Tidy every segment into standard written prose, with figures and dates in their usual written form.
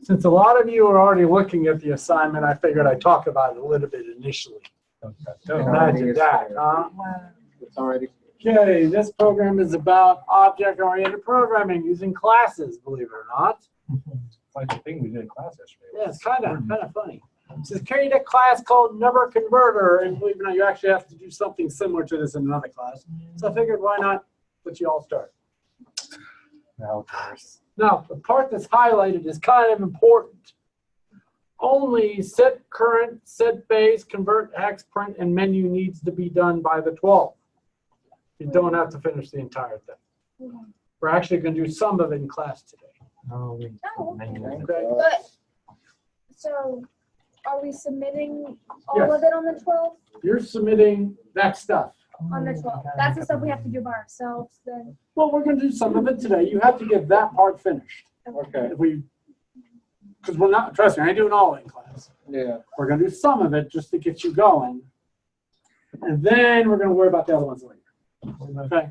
Since a lot of you are already looking at the assignment, I figured I'd talk about it a little bit initially. Imagine that, huh? It's already. Okay, this program is about object-oriented programming using classes, believe it or not. It's like the thing we did in class yesterday. Yeah, it's kind of funny. It says create a class called number converter, and believe it or not, you actually have to do something similar to this in another class. So I figured, why not let you all start? Now, Now, the part that's highlighted is kind of important. Only set current, set base, convert, hex, print, and menu needs to be done by the 12th. You don't have to finish the entire thing. We're actually going to do some of it in class today. okay. Okay. But, so, are we submitting all Yes. of it on the 12th? You're submitting that stuff. On the 12th. That's the stuff we have to do by ourselves then. Well, we're going to do some of it today. You have to get that part finished. Okay. Because we're not, trust me, I ain't doing all in class. Yeah. We're going to do some of it just to get you going. And then we're going to worry about the other ones later. Okay?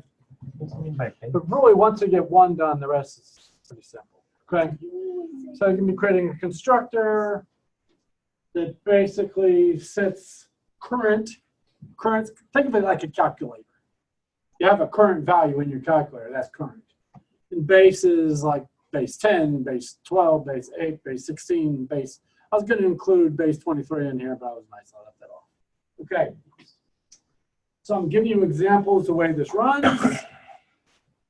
What do you mean by pay? But really, once you get one done, the rest is pretty simple. Okay? So you can be creating a constructor that basically sets current, think of it like a calculator. You have a current value in your calculator, that's current. And base is like base 10, base 12, base 8, base 16, base, I was going to include base 23 in here, but that was nice, I left that off. Okay. So I'm giving you examples of the way this runs.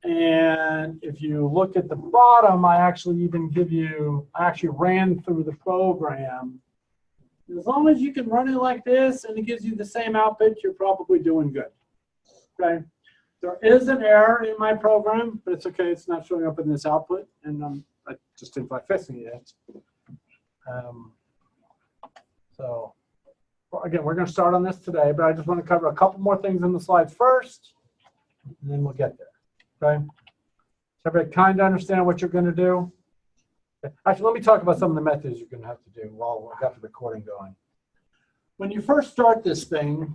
And if you look at the bottom, I actually ran through the program. As long as you can run it like this and it gives you the same output, you're probably doing good. Okay. There is an error in my program, but it's okay. It's not showing up in this output, and I just didn't like fixing it. So again, we're going to start on this today, but I just want to cover a couple more things in the slides first, and then we'll get there. Okay. So everybody kind of understand what you're going to do? Okay. Actually, let me talk about some of the methods you're going to have to do while we've got the recording going. When you first start this thing,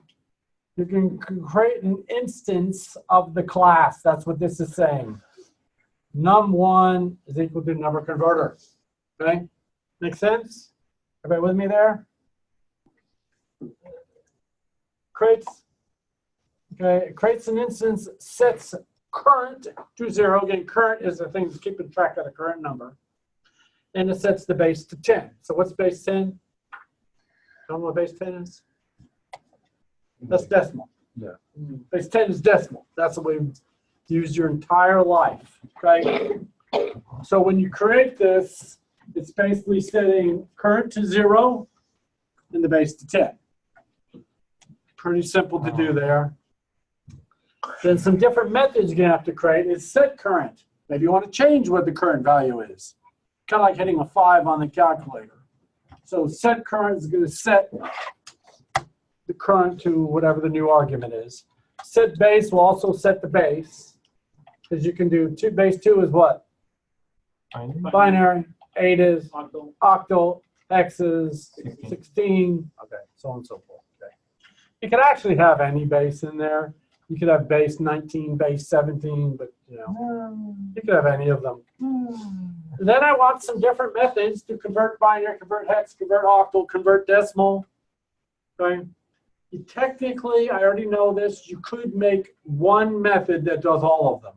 you can create an instance of the class. That's what this is saying. Num1 is equal to number converter. Okay? Make sense? Everybody with me there? Creates an instance, sets current to 0. Again, current is the thing that's keeping track of the current number. And it sets the base to 10. So what's base 10? Tell me what base 10 is? That's decimal. Yeah. Base 10 is decimal. That's the way you've used your entire life. Okay? So when you create this, it's basically setting current to 0 and the base to 10. Pretty simple to do there. Then some different methods you're going to have to create is set current. Maybe you want to change what the current value is. Kind of like hitting a 5 on the calculator. So set current is going to set the current to whatever the new argument is. Set base will also set the base. Because you can do base 2 is what? Binary. 8 is octal. Hex is 16. Okay, so on and so forth. Okay. You could actually have any base in there. You could have base 19, base 17, but you could have any of them. And then I want some different methods to convert binary, convert hex, convert octal, convert decimal. Okay. Technically, I already know this, you could make one method that does all of them.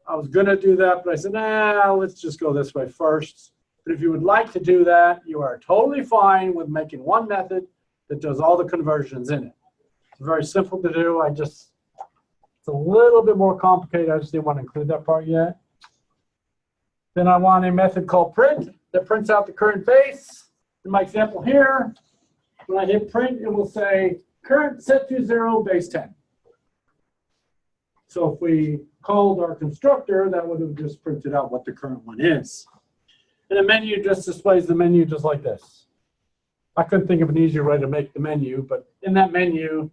I was going to do that, but I said, nah, let's just go this way first. But if you would like to do that, you are totally fine with making one method that does all the conversions in it. It's very simple to do. It's a little bit more complicated. I just didn't want to include that part yet. Then I want a method called print that prints out the current base. In my example here, when I hit print, it will say current set to 0, base 10. So if we called our constructor, that would have just printed out what the current one is. And the menu just displays the menu just like this. I couldn't think of an easier way to make the menu, but in that menu,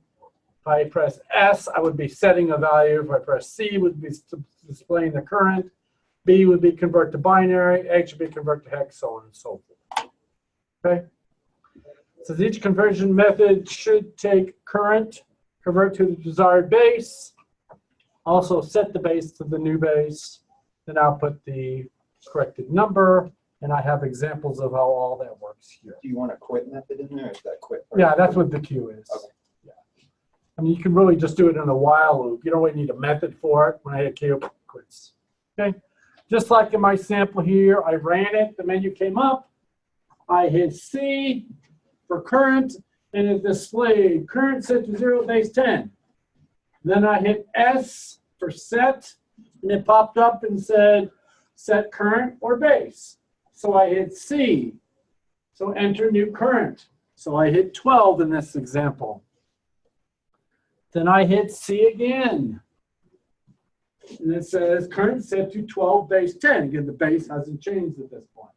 if I press S, I would be setting a value. If I press C, it would be displaying the current. B would be convert to binary. H would be convert to hex, so on and so forth. Okay? So each conversion method should take current, convert to the desired base, also set the base to the new base, then output the corrected number, and I have examples of how all that works here. Do you want a quit method in there, or is that quit? Yeah, that's what the Q is. Okay. Yeah. I mean, you can really just do it in a while loop. You don't really need a method for it. When I hit Q, quits. Okay. Just like in my sample here, I ran it, the menu came up, I hit C for current, and it displayed current set to 0, base 10. Then I hit S for set, and it popped up and said set current or base. So I hit C, so enter new current. So I hit 12 in this example. Then I hit C again. And it says current set to 12 base 10. Again, the base hasn't changed at this point.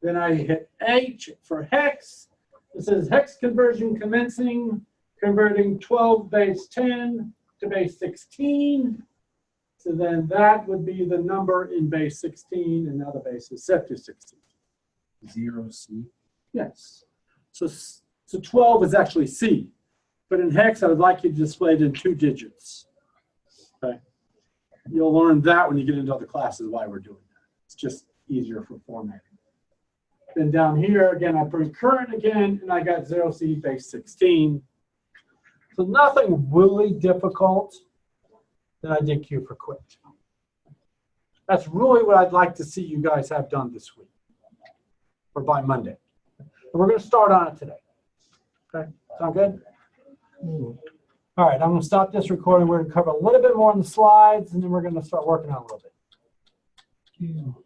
Then I hit H for hex. It says hex conversion commencing, converting 12 base 10 to base 16. So then that would be the number in base 16, and now the base is set to 16. 0C. Yes. So 12 is actually C. But in hex, I would like you to display it in 2 digits. Okay. You'll learn that when you get into other classes why we're doing that. It's just easier for formatting. Then down here, again, I put current again, and I got 0C base 16. So nothing really difficult. Then I did Q for quit. That's really what I'd like to see you guys have done this week, or by Monday. And we're going to start on it today. Okay, sound good? All right, I'm going to stop this recording. We're going to cover a little bit more on the slides, and then we're going to start working on it a little bit.